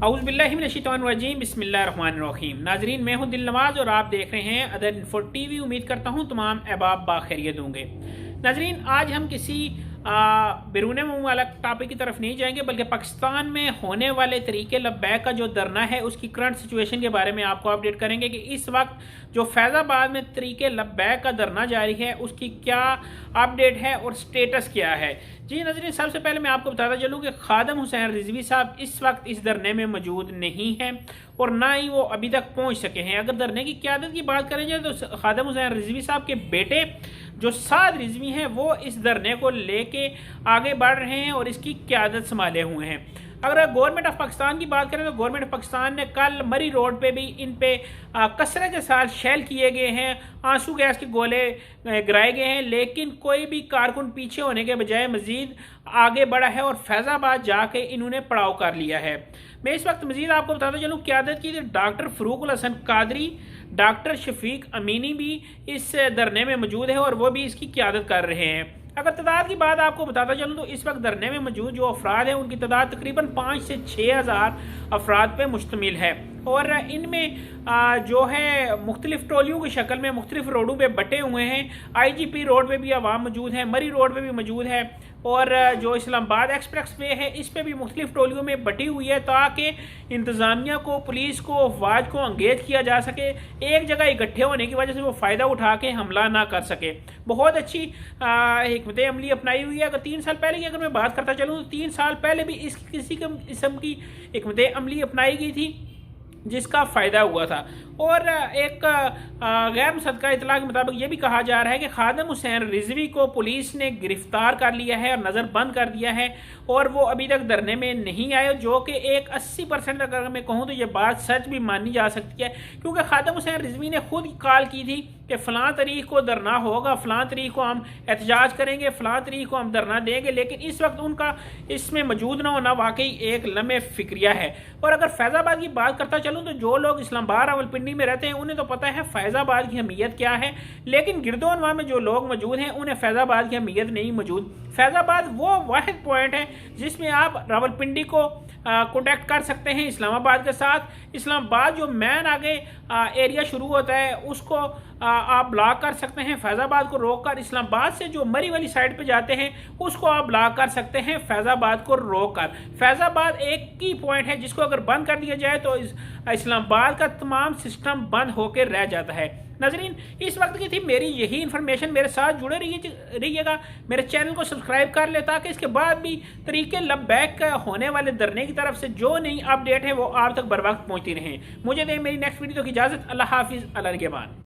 औज़ुबिल्लाहिमिनश्शैतानिर्रजीम बिस्मिल्लाहिर्रहमानिर्रहीम। नाजरीन, मैं हूं दिल नवाज और आप देख रहे हैं अदर इन्फो टीवी। उम्मीद करता हूं तमाम अहबाब बाखैरियत होंगे। नाजरीन, आज हम किसी बैरून मुल्क वाला टॉपिक की तरफ नहीं जाएंगे, बल्कि पाकिस्तान में होने वाले तरीके लब्बैक का जो धरना है उसकी करंट सिचुएशन के बारे में आपको अपडेट करेंगे कि इस वक्त जो फैज़ाबाद में तरीके लब्बैक का धरना जारी है उसकी क्या अपडेट है और स्टेटस क्या है। जी नाज़रीन, सबसे पहले मैं आपको बताता चलूँ कि खादिम हुसैन रिजवी साहब इस वक्त इस धरने में मौजूद नहीं हैं और ना ही वो अभी तक पहुँच सके हैं। अगर धरने की क़यादत की बात करें जाए तो खादिम हुसैन रिजवी साहब के बेटे जो साद रिजवी हैं वो इस धरने को लेके आगे बढ़ रहे हैं और इसकी क़यादत संभाले हुए हैं। अगर गवर्नमेंट ऑफ पाकिस्तान की बात करें तो गवर्नमेंट ऑफ पाकिस्तान ने कल मरी रोड पे भी इन पे कसरत के साथ शेल किए गए हैं, आंसू गैस के गोले गिराए गए हैं, लेकिन कोई भी कारकुन पीछे होने के बजाय मजीद आगे बढ़ा है और फैज़ाबाद जाके इन्होंने पड़ाव कर लिया है। मैं इस वक्त मजीद आपको बताता चलूँ क़यादत की डॉक्टर फ़रूक हसन कादरी, डॉक्टर शफीक अमीनी भी इस धरने में मौजूद है और वो भी इसकी क़यादत कर रहे हैं। अगर तादाद की बात आपको बताता चलूँ तो इस वक्त धरने में मौजूद जो अफराद हैं उनकी तादाद तकरीबन 5 से 6 हज़ार अफराद पे मुश्तमिल है और इनमें जो है मुख्तलिफ टोलियों की शक्ल में मुख्तलिफ रोडों पे बटे हुए हैं। IGP रोड पे भी आवाम मौजूद है, मरी रोड पे भी मौजूद है और जो इस्लामाबाद एक्सप्रेस वे है इस पे भी मुख्तलिफ टोलियों में बटी हुई है ताकि इंतज़ामिया को, पुलिस को, अफवाज को अंगेज किया जा सके। एक जगह इकट्ठे होने की वजह से वो फ़ायदा उठा के हमला ना कर सके। बहुत अच्छी हिकमत अमली अपनाई हुई है। अगर 3 साल पहले की अगर मैं बात करता चलूँ तो 3 साल पहले भी किसी किस्म की हिकमत अमली अपनाई गई थी जिसका फ़ायदा हुआ था। और एक गैर मुसद्दक़ा इतला के मुताबिक ये भी कहा जा रहा है कि खादिम हुसैन रिजवी को पुलिस ने गिरफ्तार कर लिया है और नज़रबंद कर दिया है और वो अभी तक धरने में नहीं आए, जो कि एक 80% अगर मैं कहूँ तो ये बात सच भी मानी जा सकती है, क्योंकि खादिम हुसैन रिजवी ने खुद कॉल की थी कि फ़लाँ तारीख को धरना होगा, फ़लाँ तारीख को हम एहतजाज करेंगे, फ़लाँ तारीख को हम धरना देंगे, लेकिन इस वक्त उनका इसमें मौजूद ना होना वाकई एक लम्हे फ़िक्रिया है। और अगर फैज़ाबाद की बात करता चलूँ तो जो लोग इस्लामाबाद रावलपिंडी में रहते हैं उन्हें तो पता है फैज़ाबाद की अहमियत क्या है, लेकिन गिरदोनवा में जो लोग मौजूद हैं उन्हें फैज़ाबाद की अहमियत नहीं मौजूद। फैज़ाबाद वो वाहिद पॉइंट है जिसमें आप रावलपिंडी को कॉन्टेक्ट कर सकते हैं इस्लामाबाद के साथ। इस्लामाबाद जो मैन आगे एरिया शुरू होता है उसको आप ब्लॉक कर सकते हैं फैज़ाबाद को रोककर। इस्लामाबाद से जो मरी वाली साइड पे जाते हैं उसको आप ब्लॉक कर सकते हैं फैज़ाबाद को रोककर। फैज़ाबाद एक की पॉइंट है जिसको अगर बंद कर दिया जाए तो इस्लामाबाद का तमाम सिस्टम बंद होकर रह जाता है। नाज़रीन, इस वक्त की थी मेरी यही इन्फॉर्मेशन। मेरे साथ जुड़े रहिएगा, मेरे चैनल को सब्सक्राइब कर ले ताकि इसके बाद भी तरीके लब्बैक होने वाले धरने की तरफ से जो नई अपडेट है वो आप तक बर वक्त पहुँचती रहें। मुझे दें मेरी नेक्स्ट वीडियो की इजाज़त। अल्लाह हाफिज़, अल्लाह निगहबान।